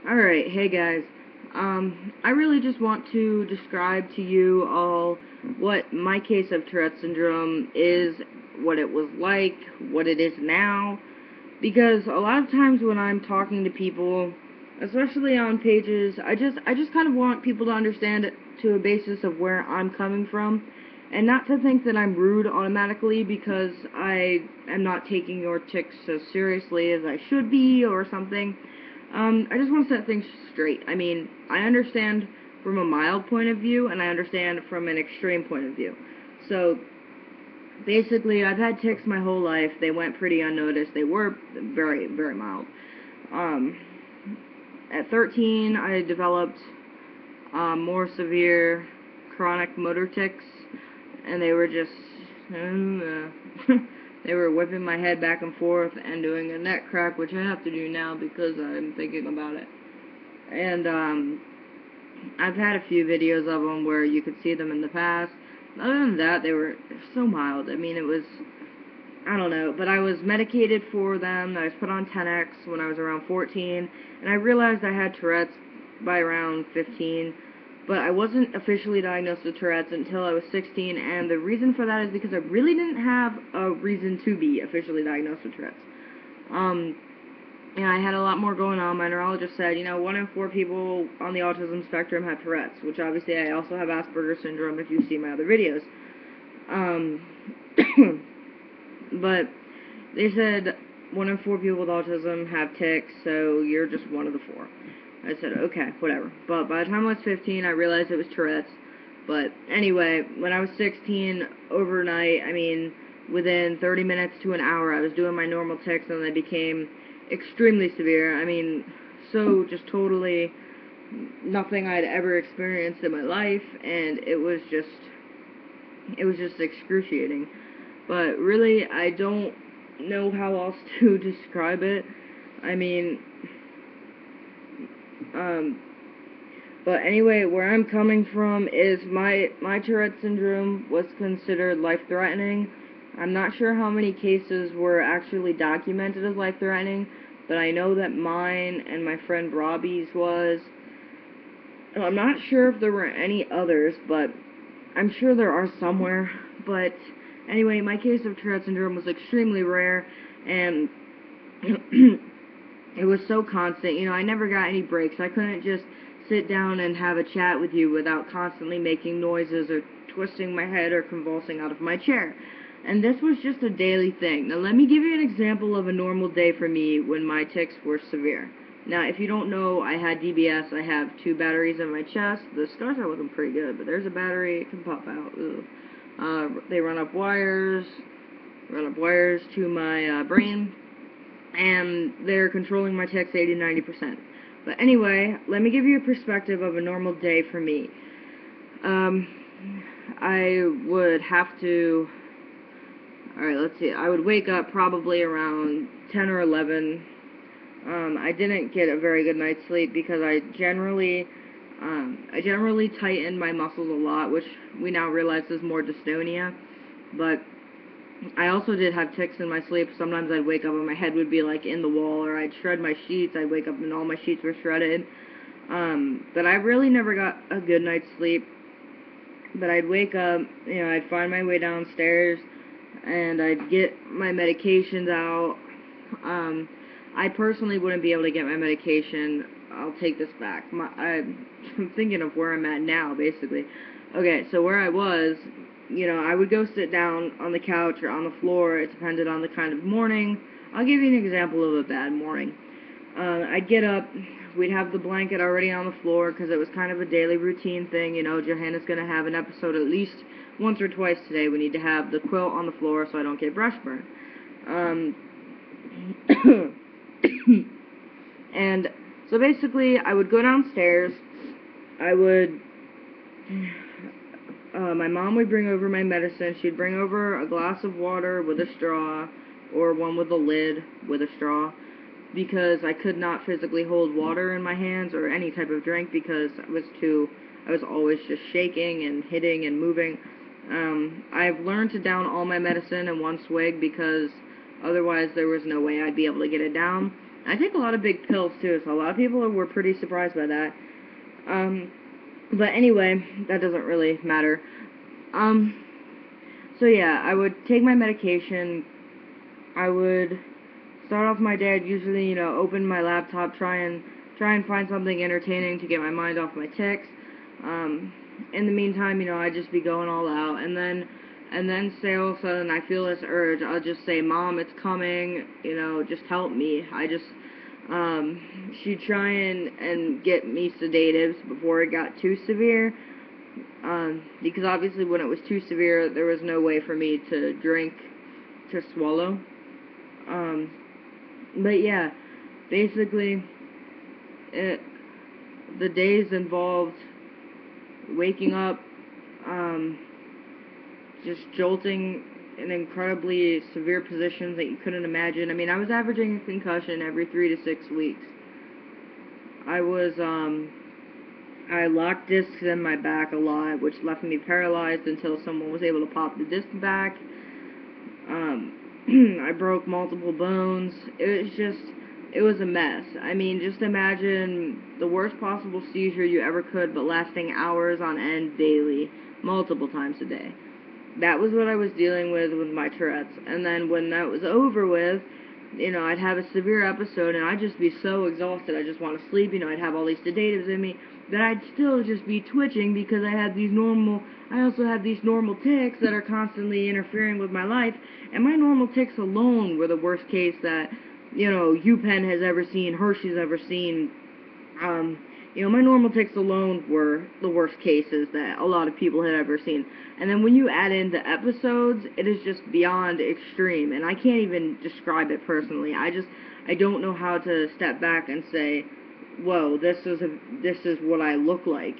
Alright, hey guys. I really just want to describe to you all what my case of Tourette syndrome is, what it was like, what it is now, because a lot of times when I'm talking to people, especially on pages, I just kind of want people to understand it to a basis of where I'm coming from, and not to think that I'm rude automatically because I am not taking your tics as seriously as I should be or something. I just want to set things straight. I mean, I understand from a mild point of view, and I understand from an extreme point of view. So, basically, I've had tics my whole life. They went pretty unnoticed. They were very, very mild. Um, at 13, I developed more severe chronic motor tics, and they were just, they were whipping my head back and forth and doing a neck crack, which I have to do now because I'm thinking about it. And, I've had a few videos of them where you could see them in the past. Other than that, they were so mild. I mean, it was, I don't know, but I was medicated for them. I was put on 10X when I was around 14, and I realized I had Tourette's by around 15, but I wasn't officially diagnosed with Tourette's until I was 16, and the reason for that is because I really didn't have a reason to be officially diagnosed with Tourette's. Um, and I had a lot more going on. My neurologist said, 1 in 4 people on the autism spectrum have Tourette's, which obviously I also have Asperger's syndrome if you see my other videos. Um, but they said 1 in 4 people with autism have tics, so you're just one of the 4. I said, okay, whatever. But by the time I was 15, I realized it was Tourette's. But anyway, when I was 16, overnight, I mean, within 30 minutes to an hour, I was doing my normal tics, and they became extremely severe. I mean, so just totally nothing I'd ever experienced in my life, and it was just excruciating. But really, I don't know how else to describe it. I mean, um, but anyway, where I'm coming from is my Tourette syndrome was considered life-threatening. I'm not sure how many cases were actually documented as life-threatening, but I know that mine and my friend Robbie's was. I'm not sure if there were any others, but I'm sure there are somewhere. But anyway, my case of Tourette syndrome was extremely rare, and it was so constant. I never got any breaks. I couldn't just sit down and have a chat with you without constantly making noises or twisting my head or convulsing out of my chair. And this was just a daily thing. Now, let me give you an example of a normal day for me when my tics were severe. Now, if you don't know, I had DBS. I have 2 batteries in my chest. The scars are looking pretty good, but there's a battery. It can pop out. They run up wires to my brain, and they're controlling my tics 80-90%. But anyway, let me give you a perspective of a normal day for me. I would have to... Alright, let's see. I would wake up probably around 10 or 11. I didn't get a very good night's sleep because I generally tighten my muscles a lot, which we now realize is more dystonia. But I also did have tics in my sleep. Sometimes I'd wake up and my head would be like in the wall, or I'd shred my sheets. I'd wake up and all my sheets were shredded. But I really never got a good night's sleep. But I'd wake up, I'd find my way downstairs, and I'd get my medications out. I personally wouldn't be able to get my medication. I'll take this back. I'm thinking of where I'm at now, basically. Okay, so where I was, I would go sit down on the couch or on the floor. It depended on the kind of morning. I'll give you an example of a bad morning. I'd get up. We'd have the blanket already on the floor because it was kind of a daily routine thing. Johanna's going to have an episode at least once or twice today. We need to have the quilt on the floor so I don't get brush burn. And so basically, I would go downstairs. My mom would bring over my medicine. She'd bring over a glass of water with a straw, or one with a lid with a straw, because I could not physically hold water in my hands or any type of drink because I was always just shaking and hitting and moving. I've learned to down all my medicine in one swig because otherwise there was no way I'd be able to get it down. I take a lot of big pills, too, so a lot of people were pretty surprised by that. But anyway, that doesn't really matter. Um, so yeah, I would take my medication. I would start off my day. I'd usually, open my laptop, try and find something entertaining to get my mind off my tics. In the meantime, I'd just be going all out, and then say all of a sudden I feel this urge. I'll just say, "Mom, it's coming. Just help me." She'd try and get me sedatives before it got too severe. Because obviously when it was too severe, there was no way for me to drink, to swallow. But yeah, basically, the days involved waking up, just jolting in incredibly severe positions that you couldn't imagine. I mean, I was averaging a concussion every 3 to 6 weeks. I locked discs in my back a lot, which left me paralyzed until someone was able to pop the disc back. I broke multiple bones. It was a mess. I mean, just imagine the worst possible seizure you ever could, but lasting hours on end daily, multiple times a day. That was what I was dealing with my Tourette's. And then when that was over with, I'd have a severe episode and I'd just be so exhausted. I just want to sleep. I'd have all these sedatives in me, but I'd still just be twitching because I also had these normal tics that are constantly interfering with my life. And my normal tics alone were the worst case that, UPenn has ever seen, Hershey's ever seen. My normal tics alone were the worst cases that a lot of people had ever seen. And then when you add in the episodes, it is just beyond extreme. And I can't even describe it personally. I don't know how to step back and say, whoa, this is what I look like,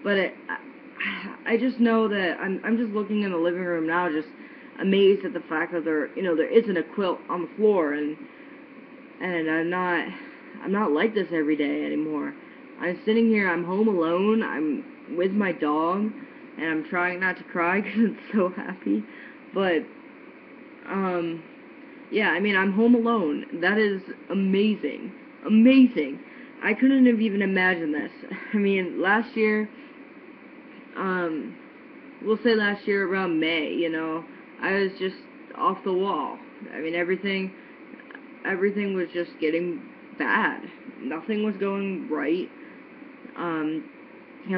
But I just know that I'm just looking in the living room now, just amazed at the fact that there isn't a quilt on the floor, and I'm not like this every day anymore. I'm sitting here, I'm home alone, I'm with my dog, and I'm trying not to cry because it's so happy. But, yeah, I mean, I'm home alone. That is amazing. Amazing. I couldn't have even imagined this. I mean, last year, we'll say last year around May, I was just off the wall. I mean, everything was just getting bad. Nothing was going right.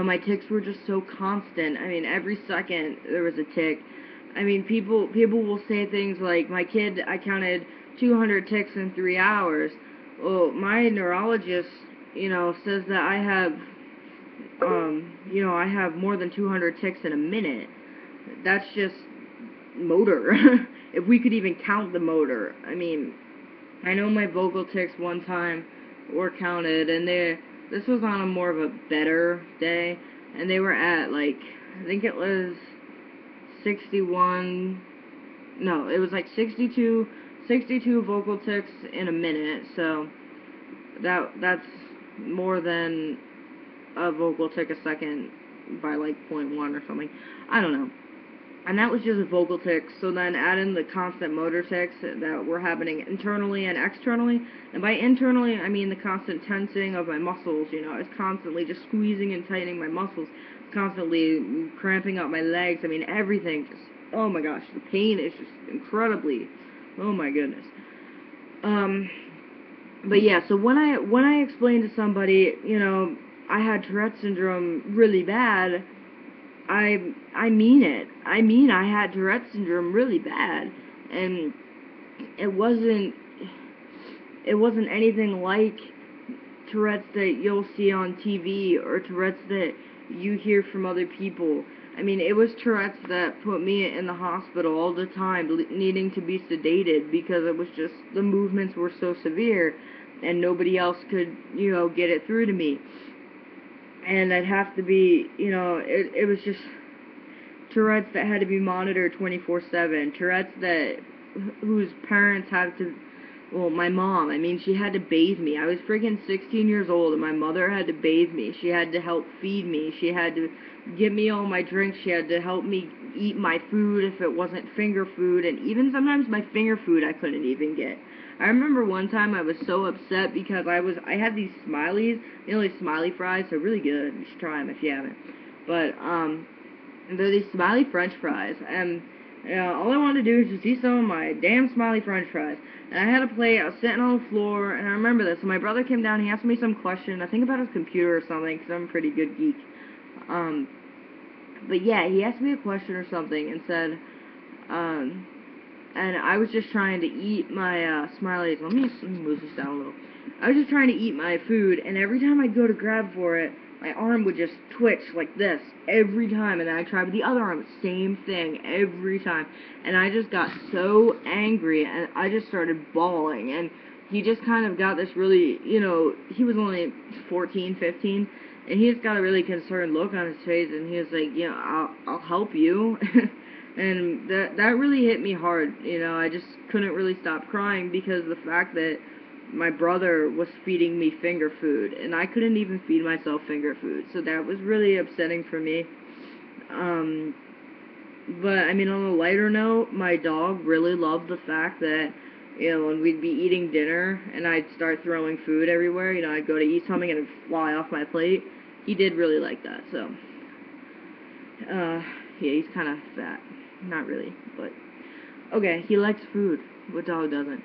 My tics were just so constant. I mean, every second there was a tic. I mean, people will say things like, my kid, I counted 200 tics in 3 hours. Well, my neurologist, says that I have, I have more than 200 tics in a minute. That's just motor. If we could even count the motor. I mean, I know my vocal tics one time were counted, and this was on a more of a better day, and they were at, like, I think it was 61, no, it was like 62 vocal tics in a minute, so that's more than a vocal tic a second by like 0.1 or something. I don't know. And that was just a vocal tic, so then add in the constant motor tics that were happening internally and externally. And by internally, I mean the constant tensing of my muscles, I was constantly just squeezing and tightening my muscles, constantly cramping up my legs. I mean, everything just, oh my gosh, the pain is just incredibly, oh my goodness. But yeah, so when I explained to somebody, I had Tourette syndrome really bad, I mean it. I mean I had Tourette syndrome really bad, and it wasn't anything like Tourette's that you'll see on TV or Tourette's that you hear from other people. I mean, it was Tourette's that put me in the hospital all the time, needing to be sedated because it was just, the movements were so severe, and nobody else could, get it through to me. And I'd have to be, it was just Tourette's that had to be monitored 24/7. Tourette's whose parents had to Well, my mom, I mean, she had to bathe me. I was freaking 16 years old, and my mother had to bathe me. She had to help feed me. She had to give me all my drinks. She had to help me eat my food if it wasn't finger food, and even sometimes my finger food I couldn't even get. I remember one time I was so upset because I had these Smileys, these smiley fries. They're really good. You should try them if you haven't. But, they're these smiley french fries, and all I wanted to do is just eat some of my damn smiley french fries. And I had a plate, I was sitting on the floor, and I remember this. So my brother came down, he asked me some question, I think about his computer or something, because I'm a pretty good geek. But yeah, he asked me a question or something, and said, and I was just trying to eat my, Smileys. Let me move this down a little. I was just trying to eat my food, and every time I'd go to grab for it, my arm would just twitch like this every time, and then I tried with the other arm, same thing every time, and I just got so angry, and I just started bawling, and he just kind of got this really, he was only 14, 15, and he just got a really concerned look on his face, and he was like, I'll help you, and that really hit me hard, I just couldn't really stop crying because of the fact that my brother was feeding me finger food, and I couldn't even feed myself finger food, so that was really upsetting for me. But, I mean, on a lighter note, my dog really loved the fact that, when we'd be eating dinner, and I'd start throwing food everywhere, I'd go to eat something and it'd fly off my plate. He did really like that, so, yeah, he's kind of fat. Not really, but, okay, he likes food. What dog doesn't?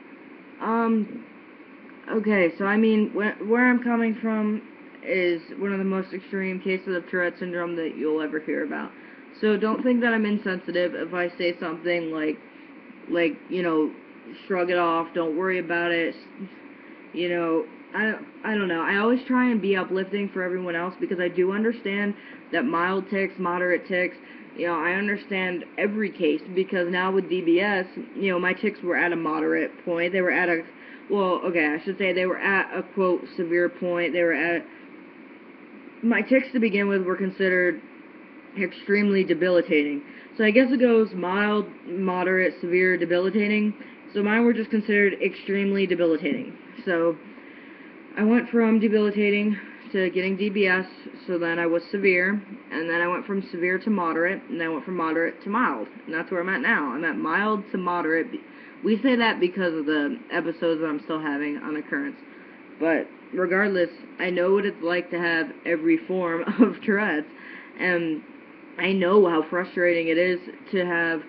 Okay, so I mean, where I'm coming from is one of the most extreme cases of Tourette syndrome that you'll ever hear about. So don't think that I'm insensitive if I say something like, shrug it off, don't worry about it, I don't know. I always try and be uplifting for everyone else because I do understand that mild tics, moderate tics, I understand every case because now with DBS, my tics were at a moderate point. They were at a well, okay, I should say they were at a, quote, severe point. They were at, my tics to begin with were considered extremely debilitating. So I guess it goes mild, moderate, severe, debilitating. So mine were just considered extremely debilitating. So I went from debilitating to getting DBS, so then I was severe, and then I went from severe to moderate, and then I went from moderate to mild, and that's where I'm at now. I'm at mild to moderate. We say that because of the episodes that I'm still having on occurrence. But regardless, I know what it's like to have every form of Tourette's, and I know how frustrating it is to have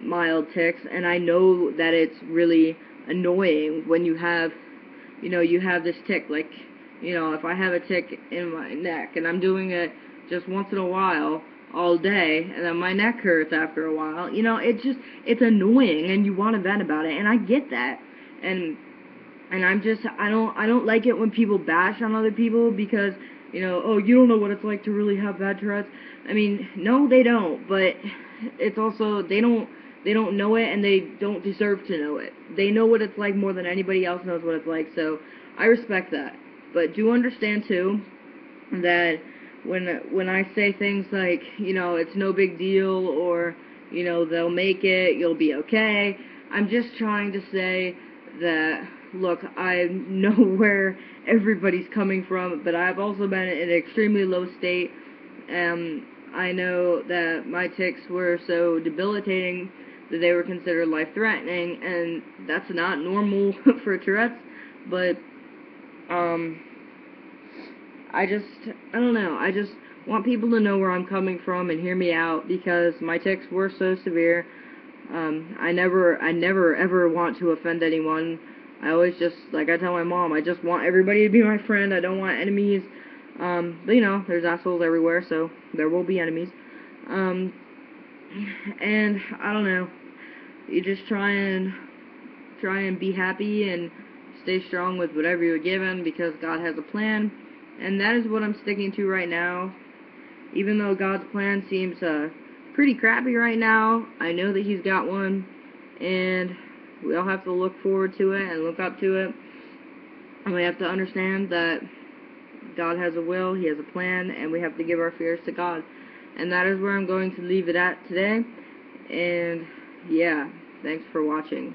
mild tics, and I know that it's really annoying when you have, you have this tic, like, if I have a tic in my neck, and I'm doing it just once in a while, all day, and then my neck hurts after a while, it's annoying, and you want to vent about it, and I get that, and I don't like it when people bash on other people because, oh, you don't know what it's like to really have bad Tourette's. I mean, no, they don't, but it's also, they don't know it, and they don't deserve to know it. They know what it's like more than anybody else knows what it's like, so I respect that. But do understand, too, that when I say things like, it's no big deal, or, they'll make it, you'll be okay, I'm just trying to say that, look, I know where everybody's coming from, but I've also been in an extremely low state, and I know that my tics were so debilitating that they were considered life-threatening, and that's not normal for Tourette's, but, I don't know, I just want people to know where I'm coming from and hear me out, because my tics were so severe. I never ever want to offend anyone. I always just, like I tell my mom, I just want everybody to be my friend. I don't want enemies. But there's assholes everywhere, so there will be enemies. And I don't know. You just try and be happy and stay strong with whatever you're given, because God has a plan, and that is what I'm sticking to right now. Even though God's plan seems pretty crappy right now, I know that He's got one, and we all have to look forward to it and look up to it, and we have to understand that God has a will, He has a plan, and we have to give our fears to God. And that is where I'm going to leave it at today, and yeah, thanks for watching.